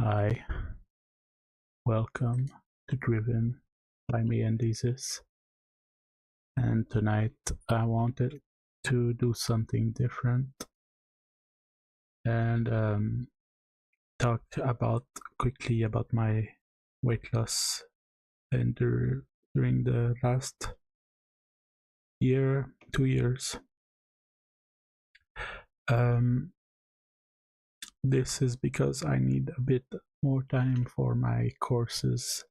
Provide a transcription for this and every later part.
Hi, welcome to Driven by me and Isis. And tonight I wanted to do something different and talk quickly about my weight loss and during the last year, 2 years. Um, this is because I need a bit more time for my courses.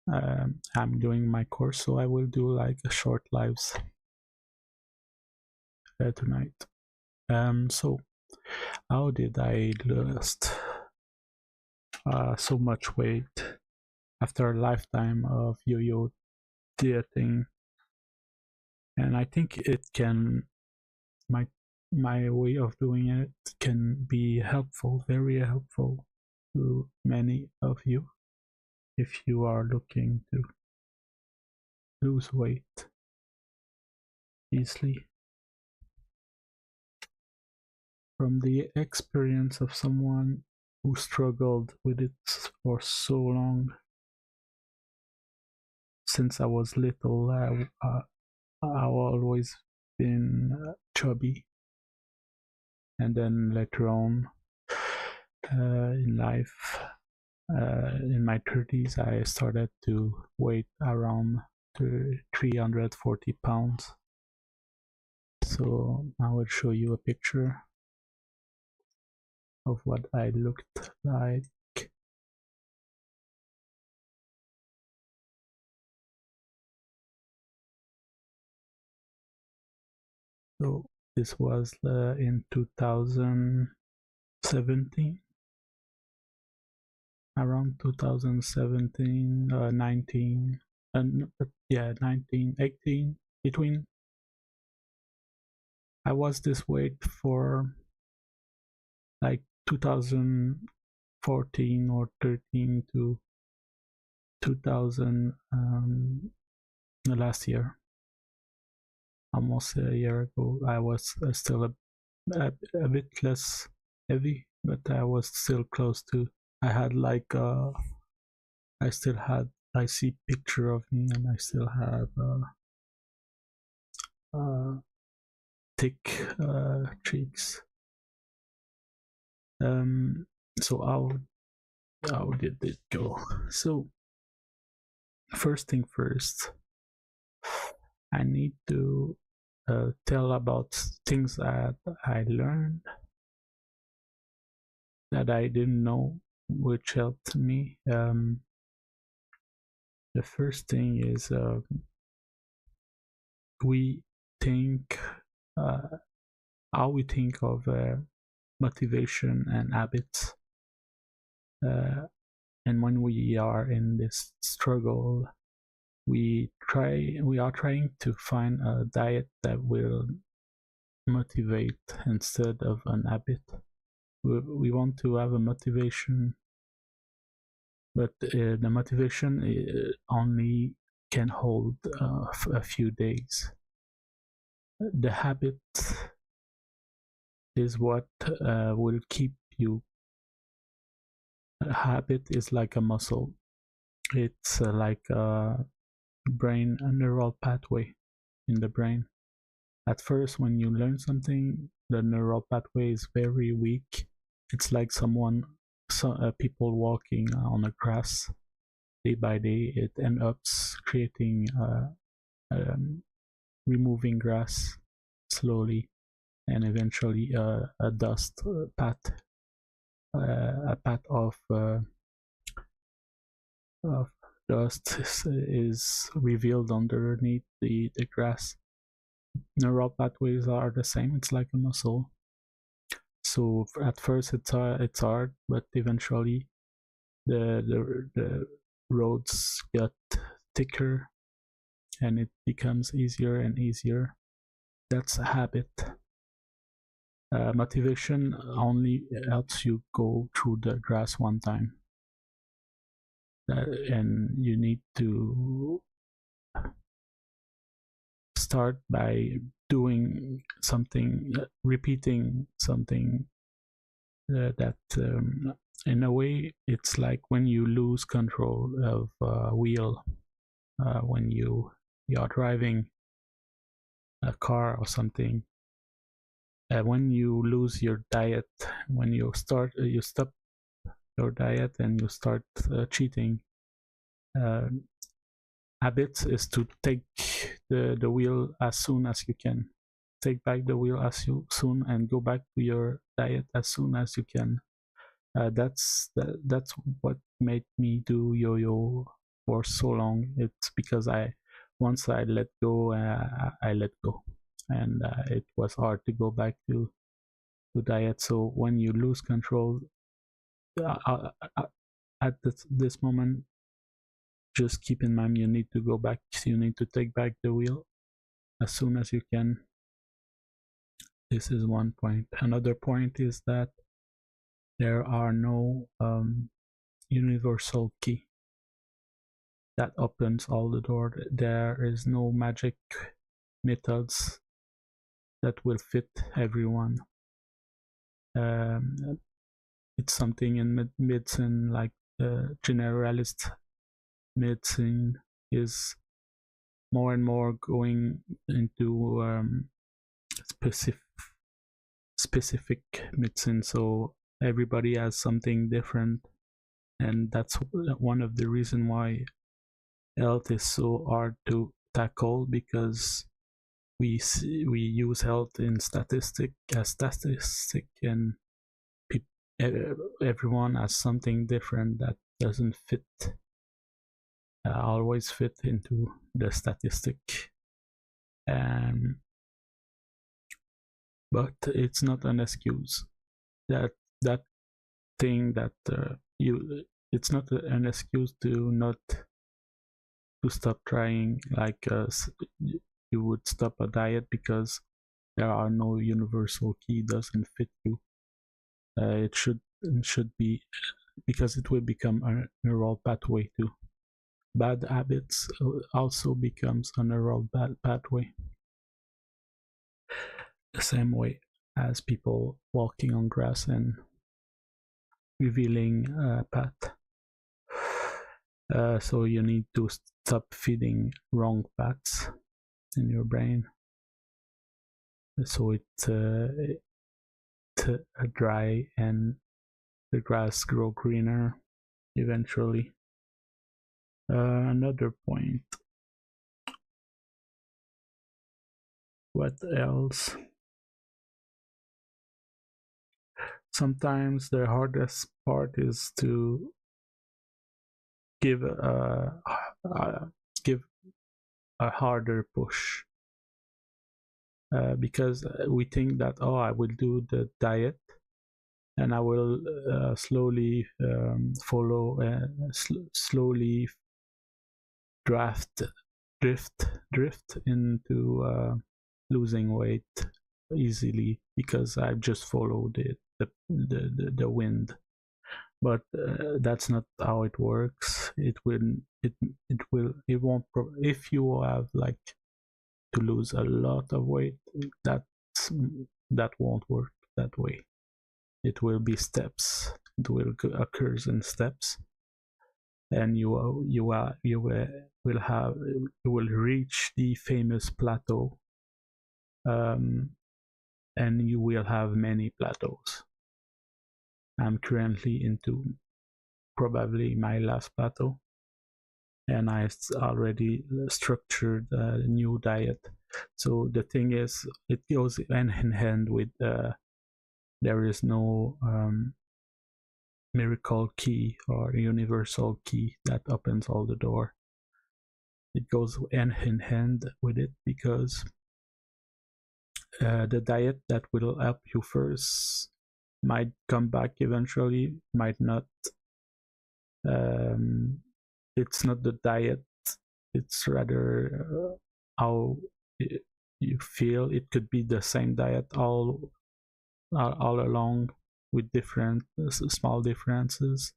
I'm doing my course, so I will do like a short lives tonight. So how did I lose so much weight after a lifetime of yo-yo dieting? And I think it can my way of doing it can be helpful, very helpful to many of you if you are looking to lose weight easily. From the experience of someone who struggled with it for so long, since I was little, I've always been chubby, and then later on in life, in my 30s, I started to weigh around 340 pounds. So I will show you a picture of what I looked like. So this was in 2017, around 2017, 19, yeah, 19, 18, between. I was this weight for like 2014 or 13 to 2000 last year, almost a year ago. I was still a bit less heavy, but I was still close to. I had like I still had. I see picture of me, and I still have thick cheeks. So how did it go? So first thing first, I need to tell about things that I learned that I didn't know, which helped me. The first thing is we think how we think of motivation and habits, and when we are in this struggle, we are trying to find a diet that will motivate instead of an habit. We want to have a motivation, but the motivation only can hold a few days. The habit is what will keep you. A habit is like a muscle. It's like a neural pathway in the brain. At first, when you learn something, the neural pathway is very weak. It's like people walking on a grass. Day by day, it ends up creating removing grass slowly, and eventually a dust path, a path of dust is revealed underneath the grass. Neural pathways are the same. It's like a muscle. So at first it's hard, but eventually the roads get thicker, and it becomes easier and easier. That's a habit. Motivation only helps you go through the grass one time, and you need to start by doing something, repeating something that in a way it's like when you lose control of a wheel, when you're driving a car or something. When you lose your diet, when you stop your diet and you start cheating, habits is to take the wheel as soon as you can. Take back the wheel as soon and go back to your diet as soon as you can. That's what made me do yo-yo for so long. It's because once I let go, I let go, and it was hard to go back to diet. So when you lose control, at this moment, just keep in mind you need to go back. You need to take back the wheel as soon as you can. This is one point. Another point is that there are no universal key that opens all the door. There is no magic methods that will fit everyone. It's something in medicine, like generalist medicine is more and more going into specific medicine, so everybody has something different, and that's one of the reasons why health is so hard to tackle, because we use health in statistic, and everyone has something different that doesn't fit, always fit into the statistic. But it's not an excuse. That thing that it's not an excuse to not to stop trying. Like you would stop a diet because there are no universal key, doesn't fit you. It should be, because it will become a neural pathway too. Bad habits also becomes a neural pathway, the same way as people walking on grass and revealing a path. So you need to stop feeding wrong paths in your brain, so it dry and the grass grow greener eventually. Another point. What else? Sometimes the hardest part is to give a harder push, because we think that, oh, I will do the diet and I will slowly follow, slowly drift into losing weight easily, because I've just followed the wind. But that's not how it works. It won't. If you have like to lose a lot of weight, that won't work that way. It will be steps. It will occur in steps, and you will reach the famous plateau, and you will have many plateaus. I'm currently into probably my last plateau, and I already structured a new diet. So the thing is, it goes hand in hand with there is no miracle key or universal key that opens all the door. It goes hand in hand with it, because the diet that will help you first might come back eventually, might not. It's not the diet, it's rather how you feel. It could be the same diet all along, with different small differences.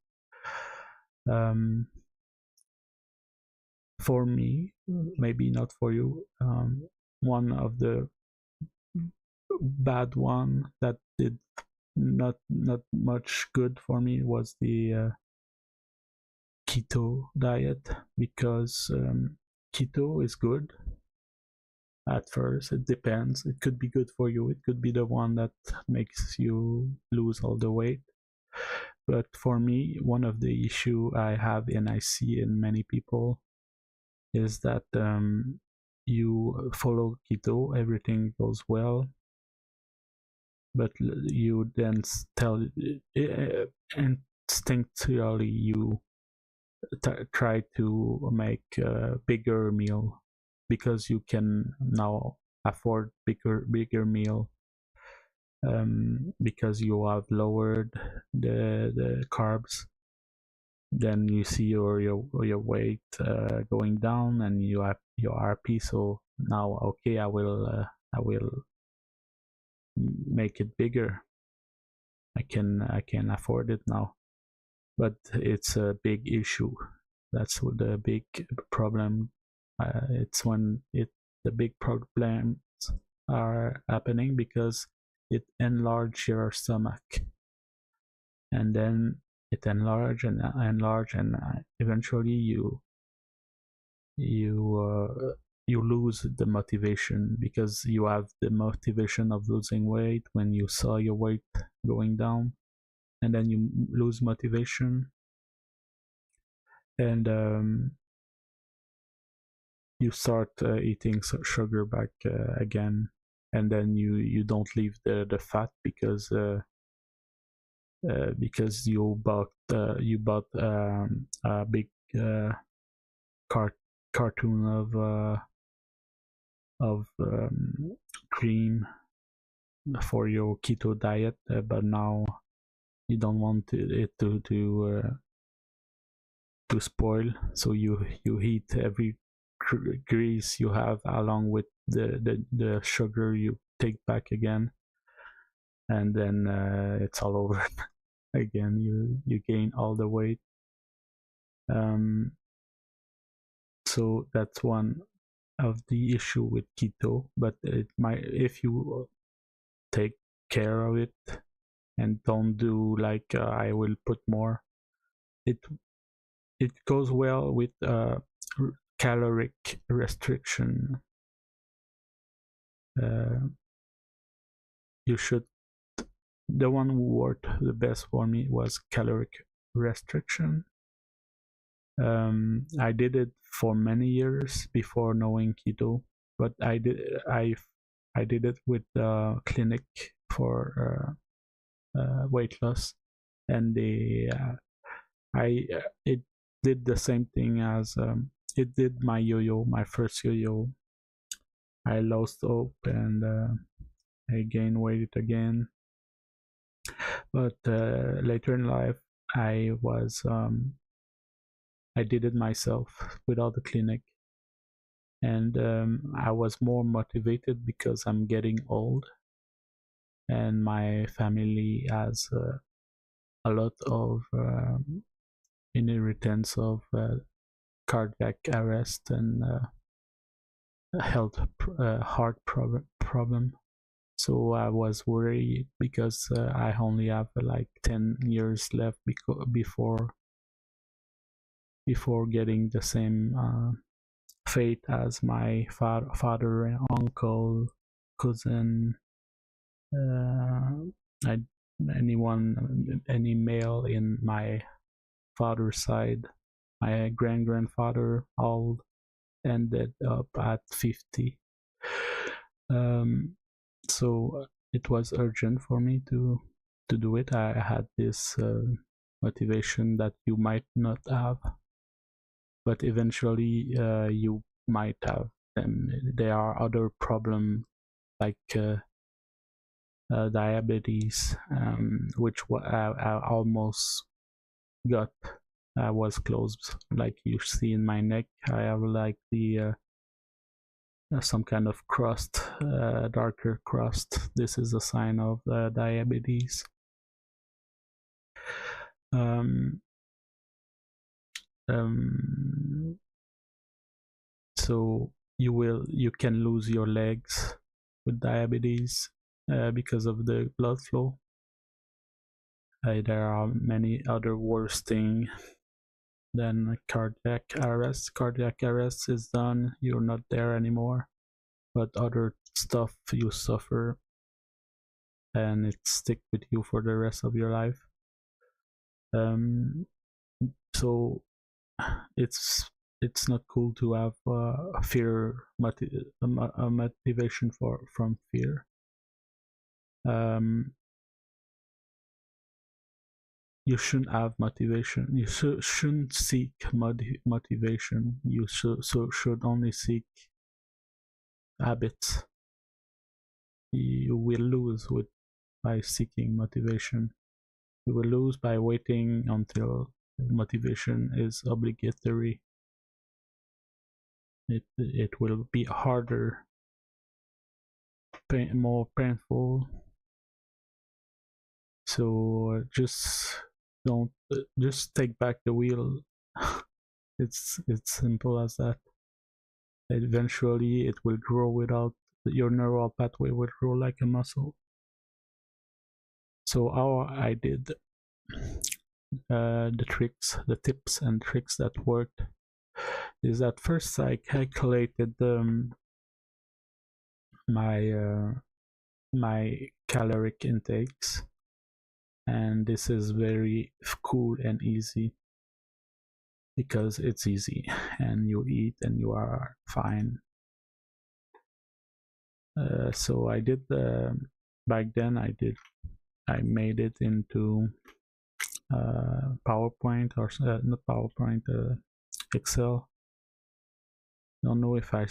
For me, maybe not for you, one of the bad one that did not much good for me was the keto diet, because keto is good at first. It depends. It could be good for you. It could be the one that makes you lose all the weight. But for me, one of the issue I have, and I see in many people, is that you follow keto, everything goes well, but you then tell instinctually you try to make a bigger meal because you can now afford bigger meal, because you have lowered the carbs. Then you see your weight going down, and you have your RP. So now, okay, I will make it bigger. I can afford it now. But it's a big issue. That's what the big problem. It's when the big problems are happening because it enlarges your stomach, and then it enlarge and eventually you lose the motivation, because you have the motivation of losing weight when you saw your weight going down, and then you lose motivation, and you start eating sugar back again, and then you don't leave the fat because you bought a big cartoon of cream for your keto diet, but now you don't want it to spoil, so you eat every grease you have along with the sugar you take back again, and then it's all over again. You gain all the weight. So that's one of the issue with keto, but it might, if you take care of it and don't do like I will put more, it goes well with caloric restriction. You should, the one who worked the best for me was caloric restriction. I did it for many years before knowing keto, but I did it with the clinic for weight loss, and it did the same thing as it did my yo-yo, my first yo-yo. I lost hope, and I gained weight again. But later in life, I did it myself without the clinic, and I was more motivated because I'm getting old, and my family has a lot of inheritance of cardiac arrest and heart problem. So I was worried because I only have like 10 years left before getting the same fate as my father, uncle, cousin, any male in my father's side. My grandfather all ended up at 50. So it was urgent for me to do it. I had this motivation that you might not have, but eventually you might have them. There are other problems like diabetes, which I almost got. I was close, like you see in my neck. I have like the some kind of crust, darker crust. This is a sign of diabetes. So you can lose your legs with diabetes because of the blood flow. there are many other worse things than cardiac arrest. Cardiac arrest is done, you're not there anymore, but other stuff you suffer and it stick with you for the rest of your life. So it's not cool to have a motivation from fear. You shouldn't have motivation. You shouldn't seek motivation. You should only seek habits. You will lose by seeking motivation. You will lose by waiting until motivation is obligatory. It will be harder, more painful. So just take back the wheel. It's simple as that. Eventually, it will grow without your neural pathway will grow like a muscle. So how I did the tips and tricks that worked is that first I calculated my caloric intakes, and this is very cool and easy because it's easy and you eat and you are fine. So I did back then I made it into PowerPoint or not PowerPoint, Excel. Don't know if I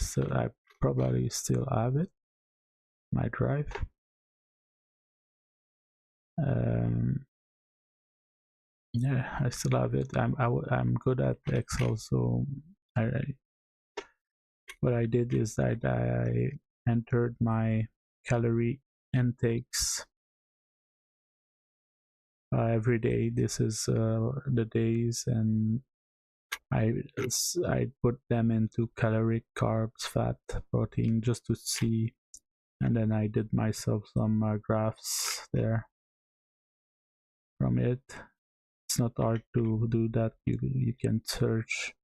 probably still have it, my drive. Yeah, I still have it. I'm good at Excel, so what I did is that I entered my calorie intakes every day. This is the days, and I put them into caloric, carbs, fat, protein, just to see, and then I did myself some graphs there from it. It's not hard to do that. You can search,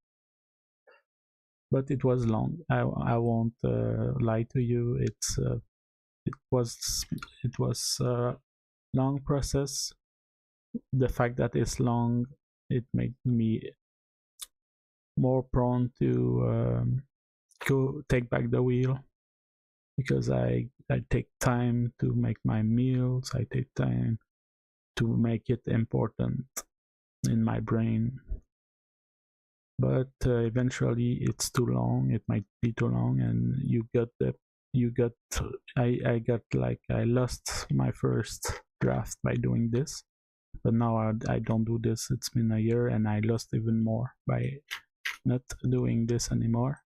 but it was long. I won't lie to you. It was a long process. The fact that it's long, it made me more prone to go take back the wheel, because I take time to make my meals. I take time to make it important in my brain. But eventually it's too long. It might be too long, and I lost my first draft by doing this. But now I don't do this. It's been a year, and I lost even more by not doing this anymore.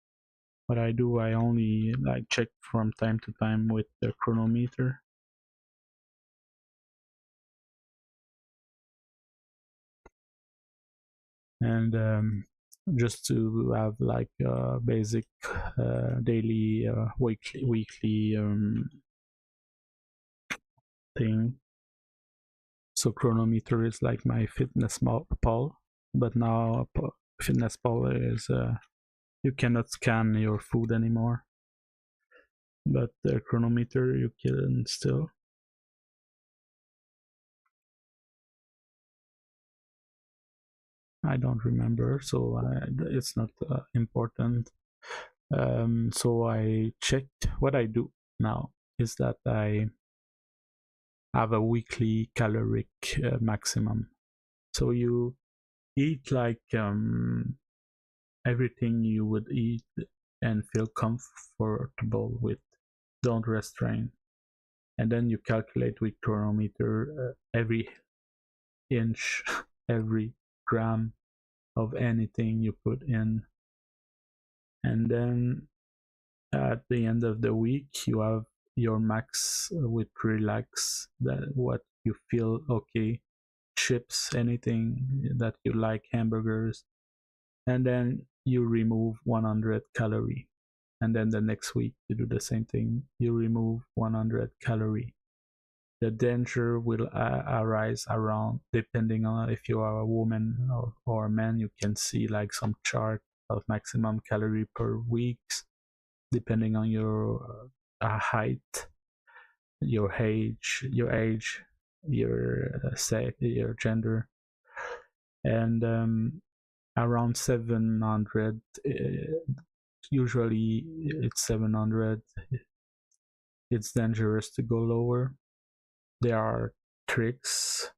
What I do, I only check from time to time with the chronometer. And just to have a basic daily, weekly thing. So chronometer is like my Fitness Pal, but now Fitness Pal is you cannot scan your food anymore, but the chronometer you can still. I don't remember, so it's not important. So I checked. What I do now is that I have a weekly caloric maximum. So you eat everything you would eat and feel comfortable with. Don't restrain. And then you calculate with chronometer every inch, every gram of anything you put in. And then at the end of the week, you have your max with relax, that what you feel okay, chips, anything that you like, hamburgers, and then you remove 100 calorie. And then the next week you do the same thing, you remove 100 calorie. The danger will arise around, depending on if you are a woman or a man. You can see like some chart of maximum calorie per week, depending on your height, your age, your sex, your gender, and around 700. Usually, it's 700. It's dangerous to go lower. There are tricks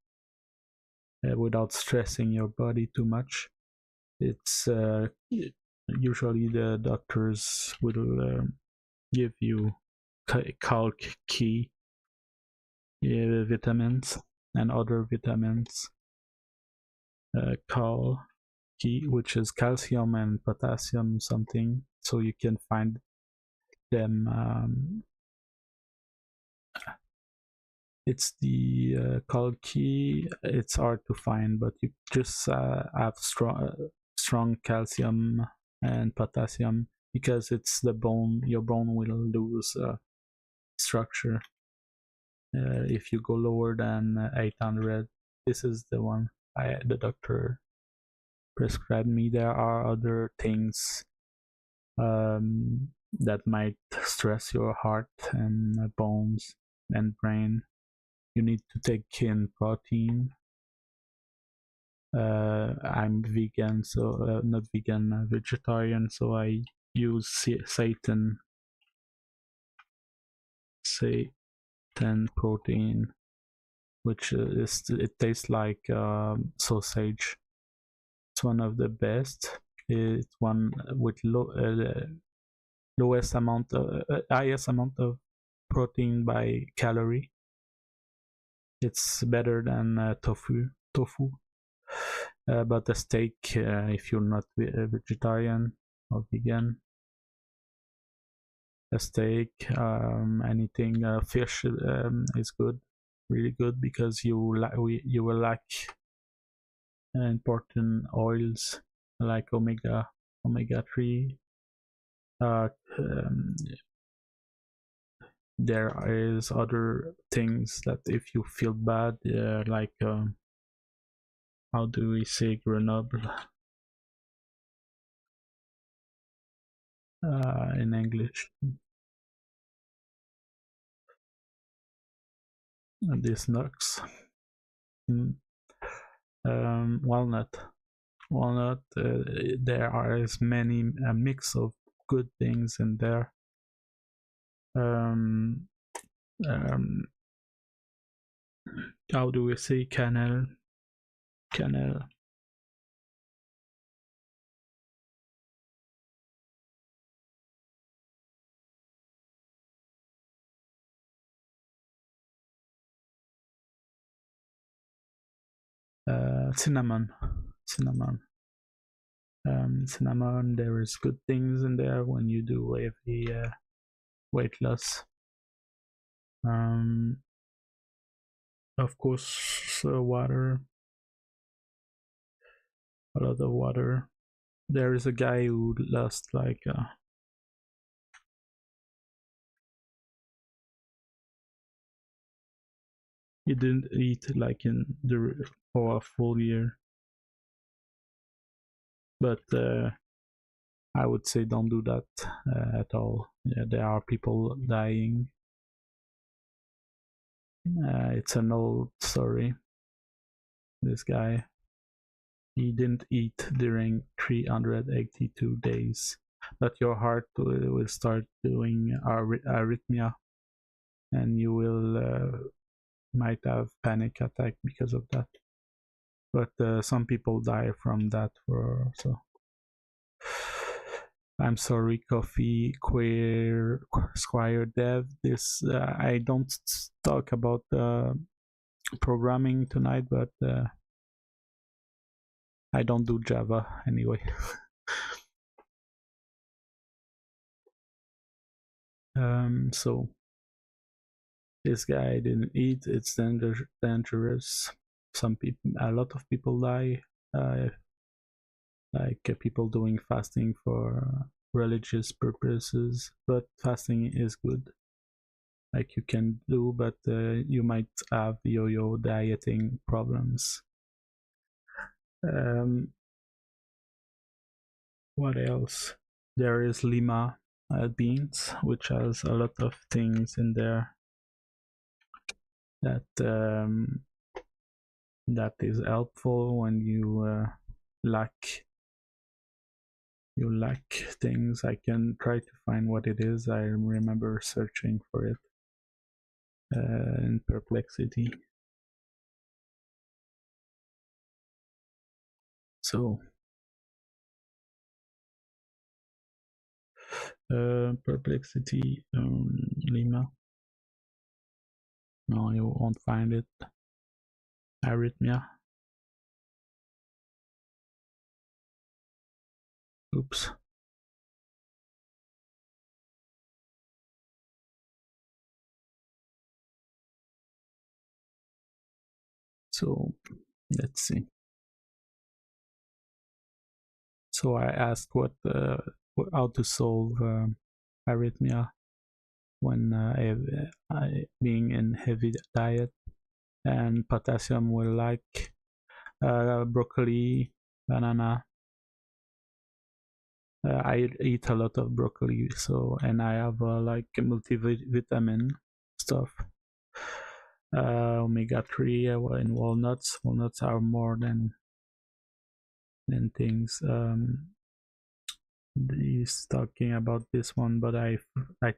without stressing your body too much. It's usually the doctors will give you calc key vitamins and other vitamins. Cal key, which is calcium and potassium something, so you can find them. It's the key. It's hard to find, but you just have strong calcium and potassium, because it's the bone. Your bone will lose structure if you go lower than 800. This is the one the doctor prescribed me. There are other things that might stress your heart and bones and brain. You need to take in protein. I'm vegan, so not vegan, vegetarian, so I use seitan protein, which it tastes like sausage. It's one of the best. It's one with highest amount of protein by calorie. It's better than tofu. But a steak, if you're not a vegetarian or vegan, a steak, anything, fish is good, really good, because you will lack important oils like omega 3. There is other things that if you feel bad, like how do we say Grenoble in English? These nuts. Walnut. There are as many a mix of good things in there. How do we say cannelle? Cinnamon. Cinnamon, there is good things in there when you do heavy weight loss. Of course, water, a lot of water. There is a guy who lost like he didn't eat like for a full year, but I would say don't do that at all. Yeah, there are people dying. It's an old story. This guy, he didn't eat during 382 days, but your heart will start doing arrhythmia, and you will might have panic attack because of that. But some people die from that. So I'm sorry, Coffee Queer Squire Dev. This I don't talk about programming tonight, but I don't do Java anyway. So this guy didn't eat. It's dangerous. A lot of people die. Like people doing fasting for religious purposes, but fasting is good. like you can do, but you might have yo-yo dieting problems. um, what else? There is lima beans, which has a lot of things in there that that is helpful when lack lack things. I can try to find what it is. I remember searching for it in Perplexity. So Perplexity, lima. No, you won't find it. Arrhythmia. Oops. So let's see. So I asked how to solve arrhythmia when being in heavy diet, and potassium will like broccoli, banana. I eat a lot of broccoli, so, and I have like multivitamin stuff. Omega-3 in walnuts. Walnuts are more than things. He's talking about this one, but I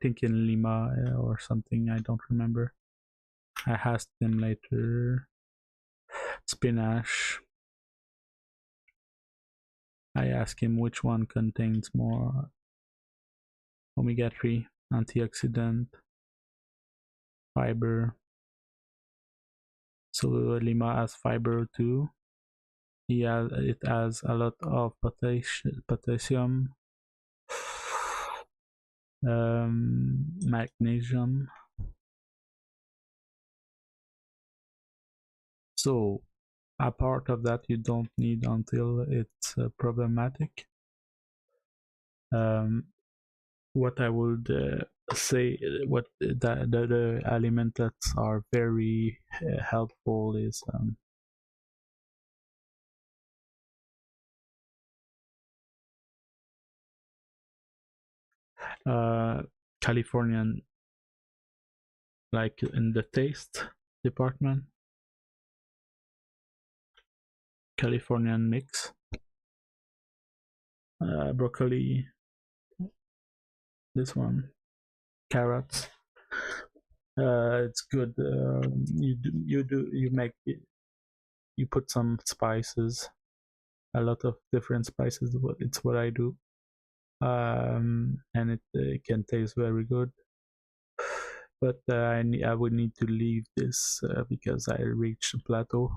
think in Lima or something. I don't remember. I asked him later. Spinach. I asked him which one contains more omega-3, antioxidant, fiber. So Lima has fiber too. It has a lot of potassium, magnesium. So a part of that you don't need until it's problematic. What I would say, what the elements that are very helpful is Californian, like in the taste department, Californian mix, broccoli, this one, carrots. It's good. You make it, you put some spices, a lot of different spices. It's what I do, and it can taste very good. But I would need to leave this because I reached a plateau.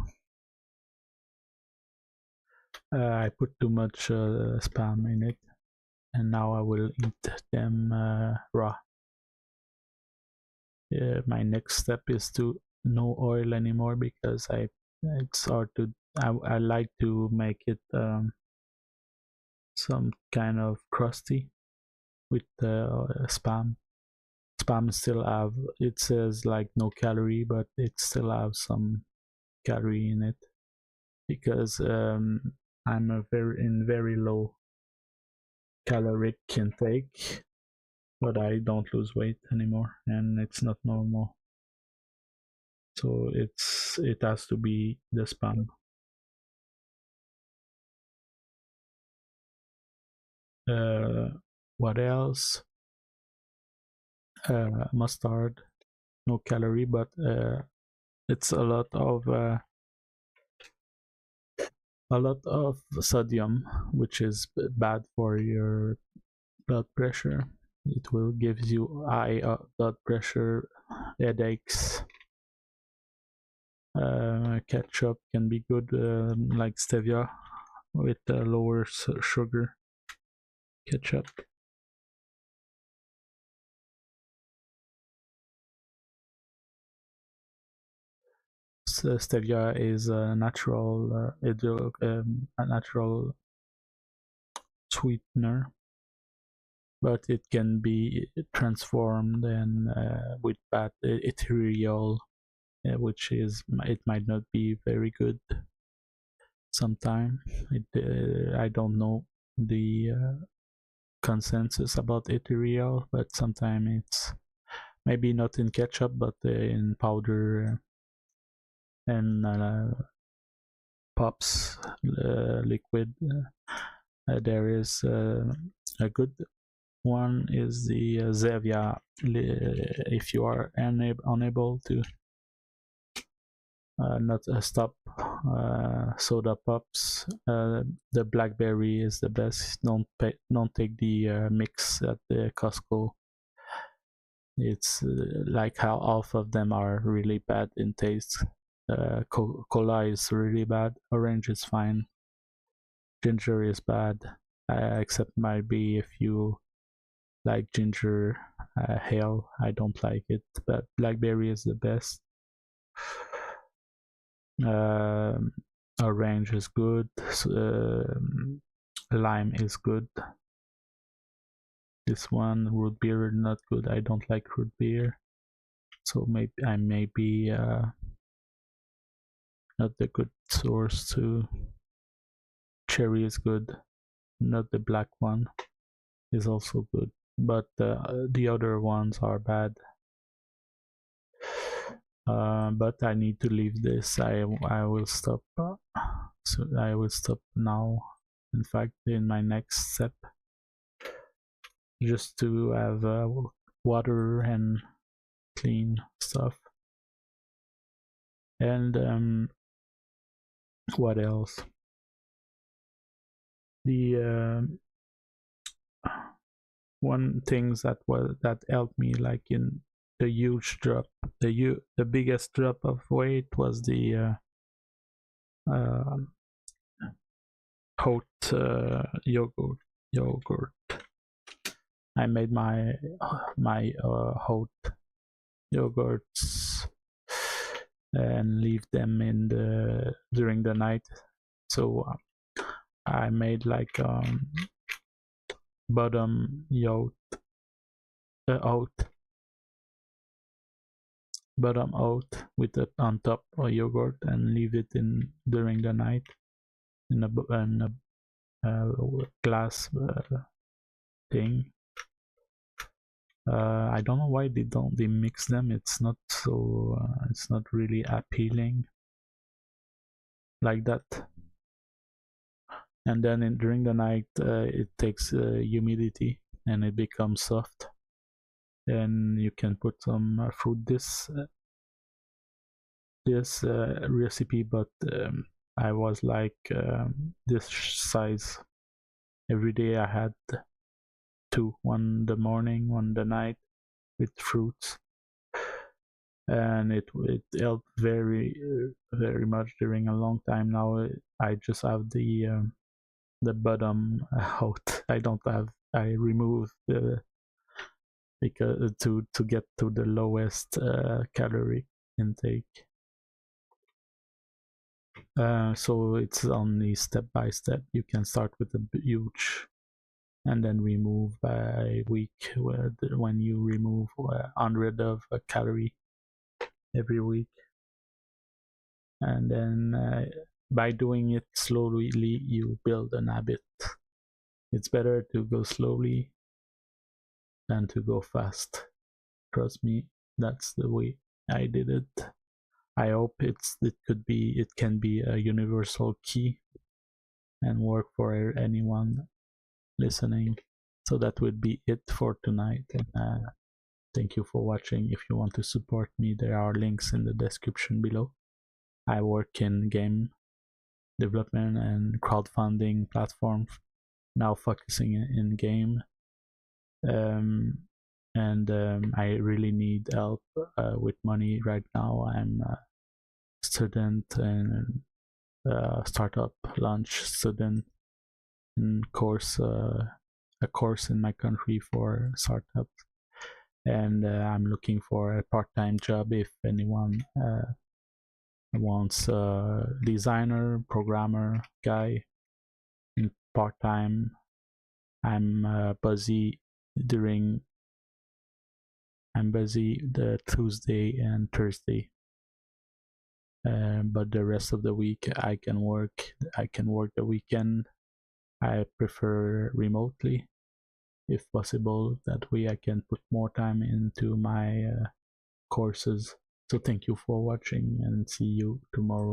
I put too much spam in it, and now I will eat them raw. My next step is to no oil anymore because it's hard to. I like to make it some kind of crusty with spam. Spam still have, it says like no calorie, but it still have some calorie in it because I'm a very low caloric intake, but I don't lose weight anymore, and it's not normal. So it has to be the spam. What else? Mustard, no calorie, but it's a lot of sodium, which is bad for your blood pressure. It will give you high blood pressure, headaches. Ketchup can be good, like stevia with lower sugar ketchup. So stevia is a natural sweetener. but it can be transformed and with bad ethereal, which is it might not be very good. Sometime I don't know the consensus about ethereal, but sometimes it's maybe not in ketchup, but in powder and pops liquid. There is a good one is the Zevia. If you are unable to not stop soda pops, the blackberry is the best. Don't take the mix at the Costco. It's like how half of them are really bad in taste. Cola is really bad. Orange is fine. Ginger is bad, except maybe if you like ginger ale. I don't like it, but blackberry is the best. Orange is good. Lime is good. This one, root beer, not good. I don't like root beer, so maybe I may be not the good source to. Cherry is good, not the black one is also good, but the other ones are bad. But I need to leave this. I will stop. So I will stop now. In fact, in my next step, just to have water and clean stuff. And what else? The one things that helped me, like in the huge drop, the biggest drop of weight was the oat yogurt. I made my oat yogurts and leave them in during the night. So I made like bottom bottom oat with it on top of yogurt and leave it in during the night in a glass thing. I don't know why they mix them. It's not so it's not really appealing like that. And then during the night it takes humidity and it becomes soft, and you can put some fruit. This recipe, but I was like this size every day. I had two, one the morning, one the night, with fruits, and it helped very much during a long time. Now I just have the bottom out. I remove the, because to get to the lowest calorie intake. So it's only step by step. You can start with a huge and then remove by week, when you remove 100 of a calorie every week. And then by doing it slowly, you build an habit. It's better to go slowly than to go fast. Trust me, that's the way I did it. I hope it can be a universal key and work for anyone listening. So that would be it for tonight. And thank you for watching. If you want to support me, there are links in the description below. I work in game development and crowdfunding platforms, now focusing in game. I really need help with money right now. I'm a student and startup launch student in course, a course in my country for startups, and I'm looking for a part-time job if anyone wants a designer, programmer guy in part-time. I'm busy during I'm busy the Tuesday and Thursday, but the rest of the week I can work. I can work the weekend. I prefer remotely if possible. That way I can put more time into my courses. So thank you for watching and see you tomorrow.